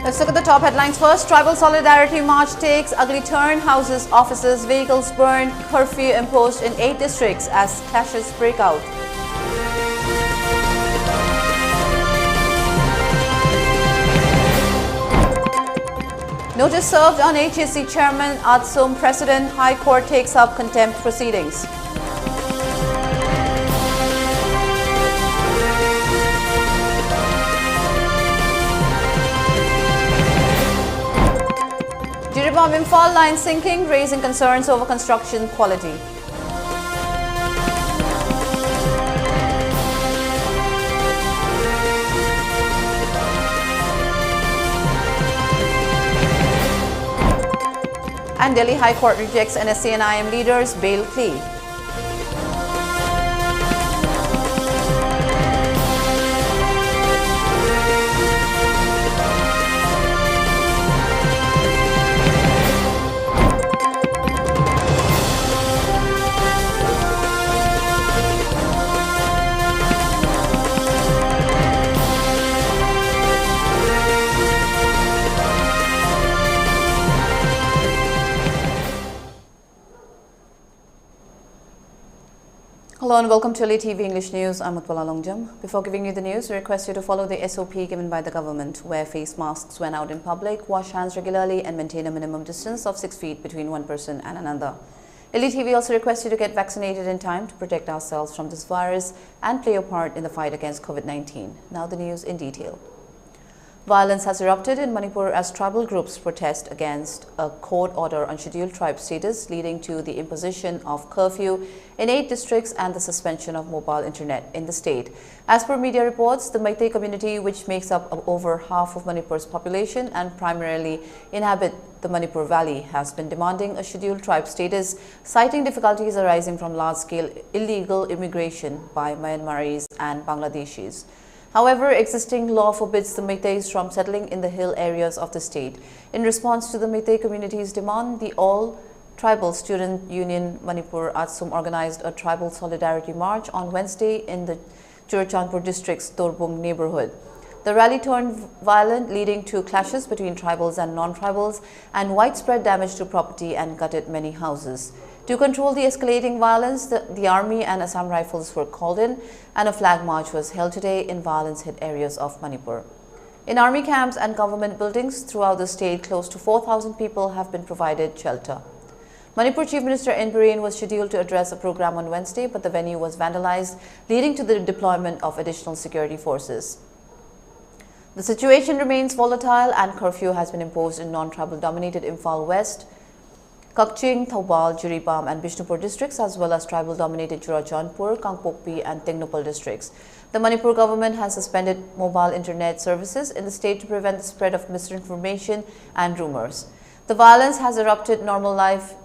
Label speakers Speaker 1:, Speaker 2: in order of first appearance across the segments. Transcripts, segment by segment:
Speaker 1: Let's look at the top headlines first. Tribal Solidarity March takes ugly turn. Houses, offices, vehicles burned. Curfew imposed in 8 districts as clashes break out. Notice served on HSC Chairman Atsum. President High Court takes up contempt proceedings. Imphal line sinking, raising concerns over construction quality. And Delhi High Court rejects NSC and IM leaders' bail plea. Hello and welcome to ELITETV English News. I'm Utpala. Before giving you the news, we request you to follow the SOP given by the government. Wear face masks when out in public, wash hands regularly and maintain a minimum distance of 6 feet between one person and another. ELITETV also requests you to get vaccinated in time to protect ourselves from this virus and play a part in the fight against COVID-19. Now the news in detail. Violence has erupted in Manipur as tribal groups protest against a court order on scheduled tribe status, leading to the imposition of curfew in 8 districts and the suspension of mobile internet in the state. As per media reports, the Meitei community, which makes up over half of Manipur's population and primarily inhabit the Manipur Valley, has been demanding a scheduled tribe status, citing difficulties arising from large-scale illegal immigration by Myanmaris and Bangladeshis. However, existing law forbids the Meiteis from settling in the hill areas of the state. In response to the Meitei community's demand, the All Tribal Student Union Manipur Atsum organized a tribal solidarity march on Wednesday in the Churachandpur district's Torbung neighborhood. The rally turned violent, leading to clashes between tribals and non-tribals and widespread damage to property and gutted many houses. To control the escalating violence, the Army and Assam Rifles were called in, and a flag march was held today in violence-hit areas of Manipur. In army camps and government buildings throughout the state, close to 4,000 people have been provided shelter. Manipur Chief Minister N. Biren was scheduled to address a program on Wednesday, but the venue was vandalized, leading to the deployment of additional security forces. The situation remains volatile and curfew has been imposed in non-tribal dominated Imphal West, Kakching, Thoubal, Jiribam and Bishnupur districts, as well as tribal-dominated Churachandpur, Kangpokpi and Tingnupal districts. The Manipur government has suspended mobile internet services in the state to prevent the spread of misinformation and rumors. The violence has disrupted normal life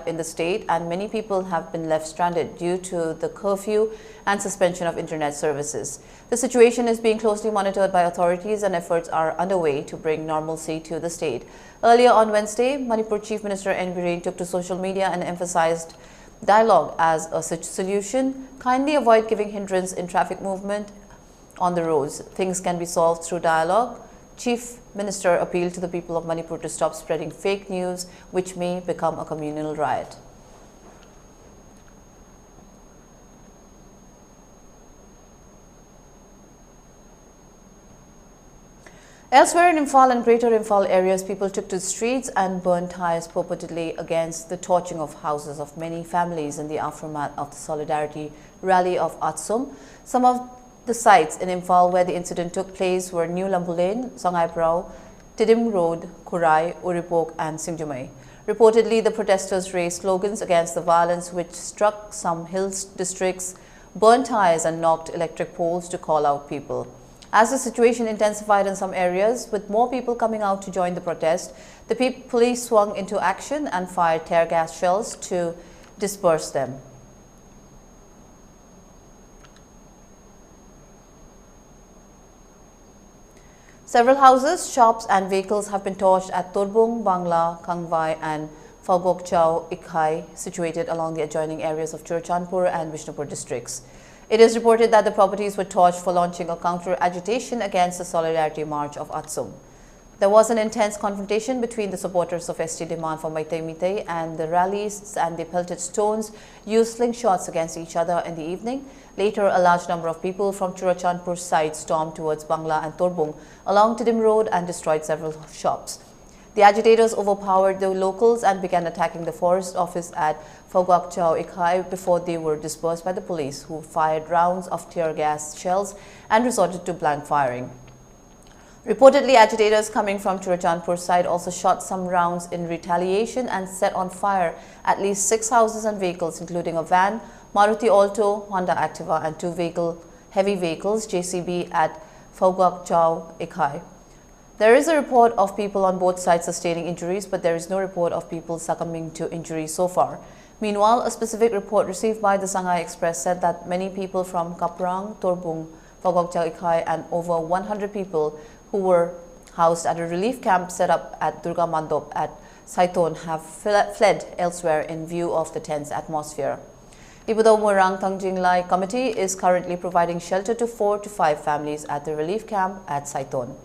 Speaker 1: in the state, and many people have been left stranded due to the curfew and suspension of internet services. The situation is being closely monitored by authorities and efforts are underway to bring normalcy to the state. Earlier on Wednesday, Manipur Chief Minister N. Biren took to social media and emphasized dialogue as a solution. Kindly avoid giving hindrance in traffic movement on the roads. Things can be solved through dialogue. Chief Minister appealed to the people of Manipur to stop spreading fake news, which may become a communal riot. Elsewhere in Imphal and Greater Imphal areas, people took to the streets and burned tires purportedly against the torching of houses of many families in the aftermath of the Solidarity Rally of Atsum. Some of the sites in Imphal where the incident took place were New Lambu Lane, Songai Prao, Tidim Road, Kurai, Uripok and Singjumai. Reportedly, the protesters raised slogans against the violence which struck some hills districts, burned tires and knocked electric poles to call out people. As the situation intensified in some areas, with more people coming out to join the protest, the police swung into action and fired tear gas shells to disperse them. Several houses, shops and vehicles have been torched at Torbung, Bangla, Kangwai and Phagok Chau, Ikhai, situated along the adjoining areas of Churachandpur and Bishnupur districts. It is reported that the properties were torched for launching a counter-agitation against the Solidarity March of Atsum. There was an intense confrontation between the supporters of ST demand for Meitei and the rallies, and they pelted stones, used slingshots against each other in the evening. Later, a large number of people from Churachandpur side stormed towards Bangla and Torbung along Tidim Road and destroyed several shops. The agitators overpowered the locals and began attacking the forest office at Phogwakchao Ikhai before they were dispersed by the police, who fired rounds of tear gas shells and resorted to blank firing. Reportedly, agitators coming from Churachandpur side also shot some rounds in retaliation and set on fire at least 6 houses and vehicles, including a van, Maruti Alto, Honda Activa and 2 heavy vehicles, JCB, at Phogwakchao Ikhai. There is a report of people on both sides sustaining injuries, but there is no report of people succumbing to injuries so far. Meanwhile, a specific report received by the Shanghai Express said that many people from Kaprang, Torbung, Phogwakchao Ikhai and over 100 people who were housed at a relief camp set up at Durga Mandop at Saiton have fled elsewhere in view of the tense atmosphere. Ibudao Morang Tangjinglai Committee is currently providing shelter to 4 to 5 families at the relief camp at Saiton.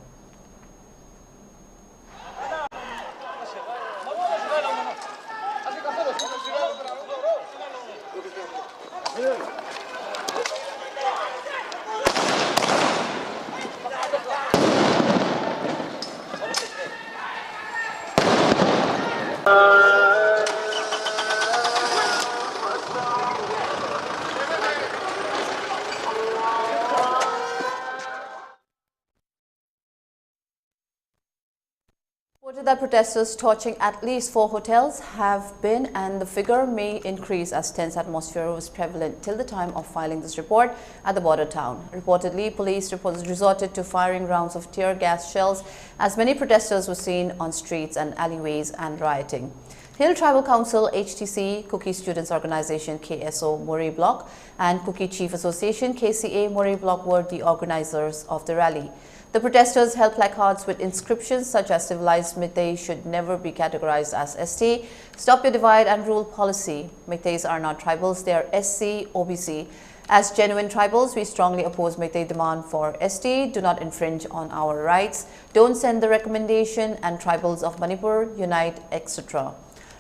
Speaker 1: Reported that protesters torching at least 4 hotels have been, and the figure may increase as tense atmosphere was prevalent till the time of filing this report at the border town. Reportedly, police resorted to firing rounds of tear gas shells as many protesters were seen on streets and alleyways and rioting. Hill Tribal Council, HTC, Kuki Students Organization KSO Morey Block and Kuki Chief Association KCA Morey Block were the organizers of the rally. The protesters held placards with inscriptions such as "Civilized Meitei should never be categorized as ST," "Stop your divide and rule policy." Meiteis are not tribals, they are SC, OBC. As genuine tribals, we strongly oppose Meitei demand for ST, do not infringe on our rights, don't send the recommendation, and tribals of Manipur, unite, etc.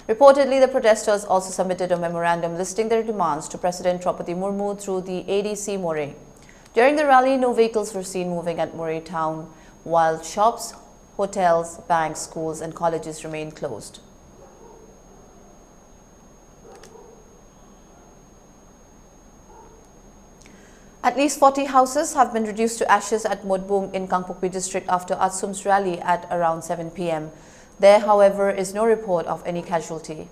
Speaker 1: Reportedly, the protesters also submitted a memorandum listing their demands to President Draupadi Murmu through the ADC Morey. During the rally, no vehicles were seen moving at Morey town, while shops, hotels, banks, schools and colleges remained closed. At least 40 houses have been reduced to ashes at Modbung in Kangpokpi district after Atsum's rally at around 7 p.m. There, however, is no report of any casualty.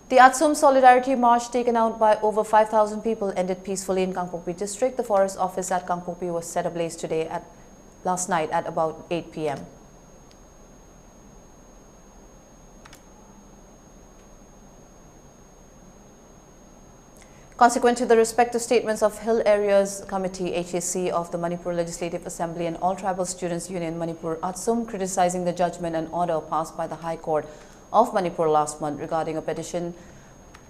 Speaker 1: The Atsum Solidarity March, taken out by over 5,000 people, ended peacefully in Kangpokpi district. The forest office at Kangpokpi was set ablaze last night at about 8 p.m. Consequent to the respective statements of Hill Areas Committee HAC of the Manipur Legislative Assembly and All Tribal Students Union Manipur Atsum criticizing the judgment and order passed by the High Court of Manipur last month regarding a petition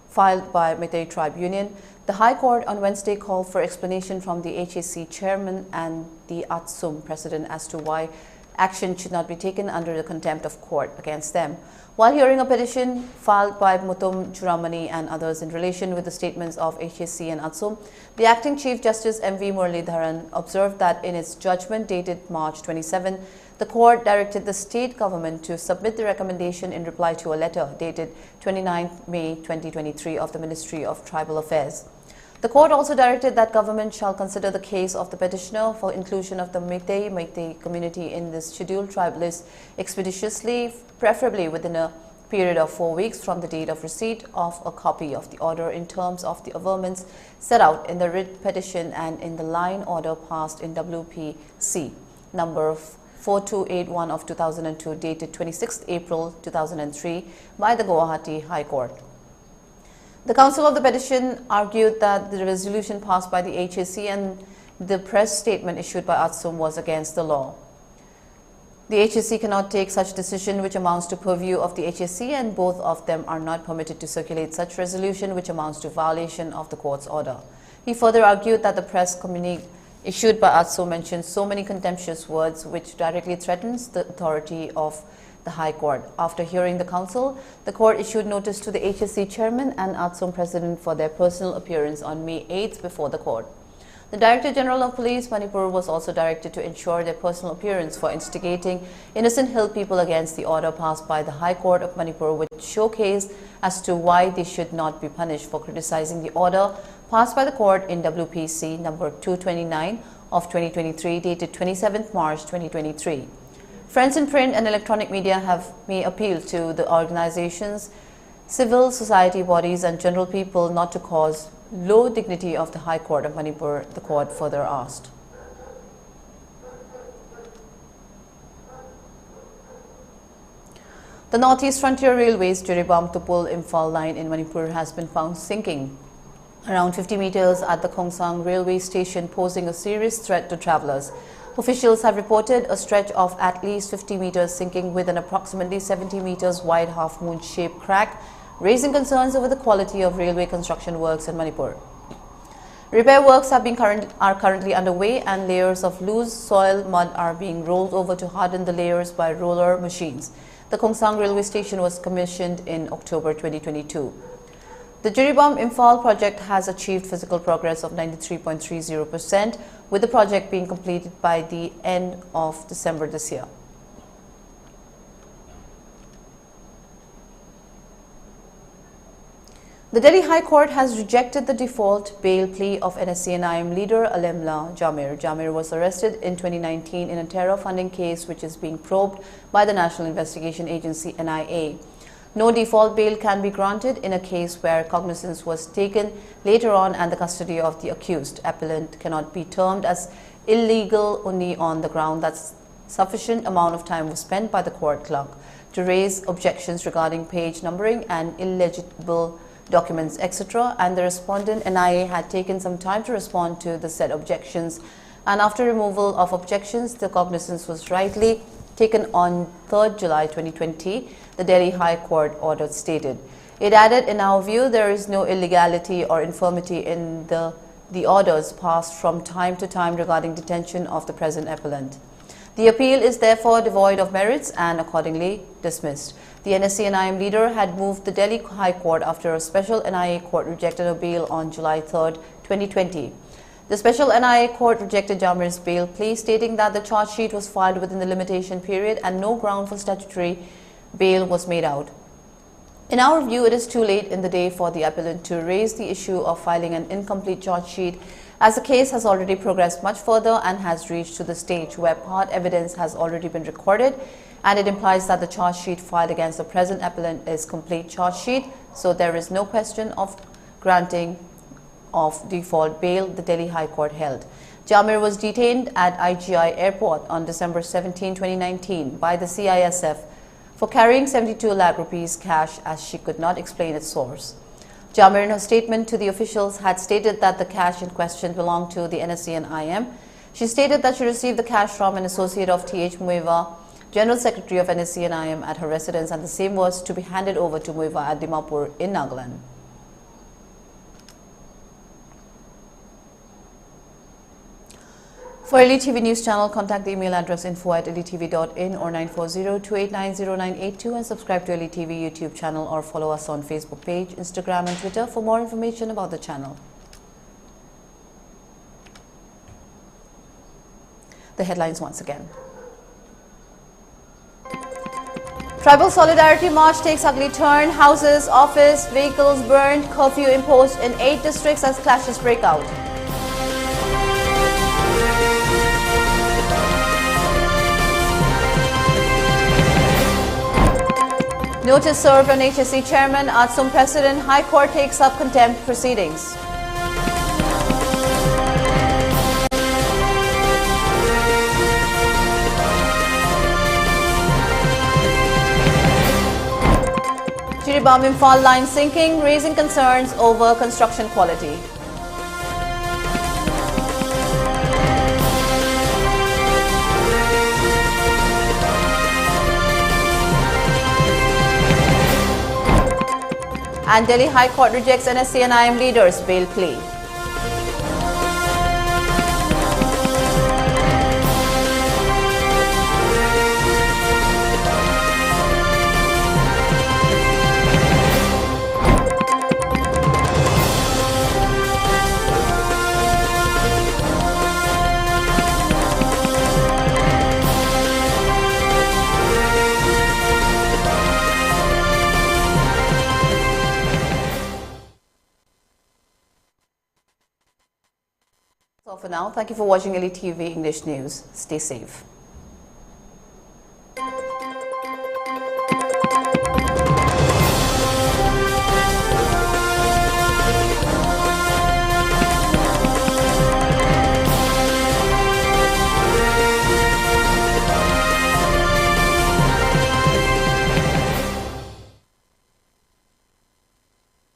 Speaker 1: filed by Meitei Tribe Union, the High Court on Wednesday called for explanation from the HAC chairman and the Atsum president as to why action should not be taken under the contempt of court against them. While hearing a petition filed by Mutum Churamani and others in relation with the statements of HAC and Atsum, the Acting Chief Justice M.V. Muralidharan observed that in its judgment dated March 27, the court directed the state government to submit the recommendation in reply to a letter dated 29 May 2023 of the Ministry of Tribal Affairs. The court also directed that government shall consider the case of the petitioner for inclusion of the Meitei community in this scheduled tribe list expeditiously, preferably within a period of 4 weeks from the date of receipt of a copy of the order in terms of the averments set out in the writ petition and in the line order passed in WPC number 4281 of 2002 dated 26 April 2003 by the Guwahati High Court. The counsel of the petition argued that the resolution passed by the HAC and the press statement issued by Atsum was against the law. The HSC cannot take such decision which amounts to purview of the HSC, and both of them are not permitted to circulate such resolution which amounts to violation of the court's order. He further argued that the press communique issued by ATSO mentions so many contemptuous words which directly threatens the authority of the High Court. After hearing the counsel, the court issued notice to the HSC chairman and ATSO president for their personal appearance on May 8th before the court. The Director General of Police, Manipur, was also directed to ensure their personal appearance for instigating innocent hill people against the order passed by the High Court of Manipur, which showcased as to why they should not be punished for criticizing the order passed by the court in WPC number 229 of 2023, dated 27th March 2023. Friends in print and electronic media have made appeal to the organizations, civil society bodies and general people not to cause low dignity of the High Court of Manipur, the court further asked. The Northeast Frontier Railway's Jiribam-Tupul-Imphal line in Manipur has been found sinking around 50 meters at the Khongsang railway station, posing a serious threat to travelers. Officials have reported a stretch of at least 50 meters sinking with an approximately 70 meters wide half-moon shaped crack, raising concerns over the quality of railway construction works in Manipur. Repair works are currently underway, and layers of loose soil mud are being rolled over to harden the layers by roller machines. The Khongsang railway station was commissioned in October 2022. The Jiribam-Imphal project has achieved physical progress of 93.30%, with the project being completed by the end of December this year. The Delhi High Court has rejected the default bail plea of NSCNIM leader Alemla Jamir. Jamir was arrested in 2019 in a terror funding case which is being probed by the National Investigation Agency NIA. No default bail can be granted in a case where cognizance was taken later on and the custody of the accused. Appellant cannot be termed as illegal only on the ground that sufficient amount of time was spent by the court clerk to raise objections regarding page numbering and illegible documents, etc., and the respondent NIA had taken some time to respond to the said objections, and after removal of objections, the cognizance was rightly taken on 3rd July 2020, the Delhi High Court order stated. It added, in our view, there is no illegality or infirmity in the orders passed from time to time regarding detention of the present appellant. The appeal is therefore devoid of merits and accordingly dismissed. The NSCNIM leader had moved the Delhi High Court after a special NIA court rejected a bail on July 3, 2020. The special NIA court rejected Jamir's bail plea, stating that the charge sheet was filed within the limitation period and no ground for statutory bail was made out. In our view, it is too late in the day for the appellant to raise the issue of filing an incomplete charge sheet, as the case has already progressed much further and has reached to the stage where part evidence has already been recorded, and it implies that the charge sheet filed against the present appellant is complete charge sheet, so there is no question of granting of default bail, the Delhi High Court held. Jamir was detained at IGI Airport on December 17, 2019 by the CISF for carrying 72 lakh rupees cash, as she could not explain its source. Jamir, in her statement to the officials, had stated that the cash in question belonged to the NSCNIM. She stated that she received the cash from an associate of T.H. Muiva, General Secretary of NSCNIM, at her residence, and the same was to be handed over to Muiva at Dimapur in Nagaland. For ELITETV News Channel, contact the email address info@elitv.in or 940-289-0982 and subscribe to ELITETV YouTube channel or follow us on Facebook page, Instagram and Twitter for more information about the channel. The headlines once again. Tribal Solidarity March takes ugly turn. Houses, office, vehicles burned. Curfew imposed in 8 districts as clashes break out. Notice served on HSC Chairman, ATSOM President, High Court takes up contempt proceedings. Jiribam-Imphal line sinking, raising concerns over construction quality. And Delhi High Court rejects NSC and IM leaders' bail plea. So for now, thank you for watching ELITETV English News. Stay safe.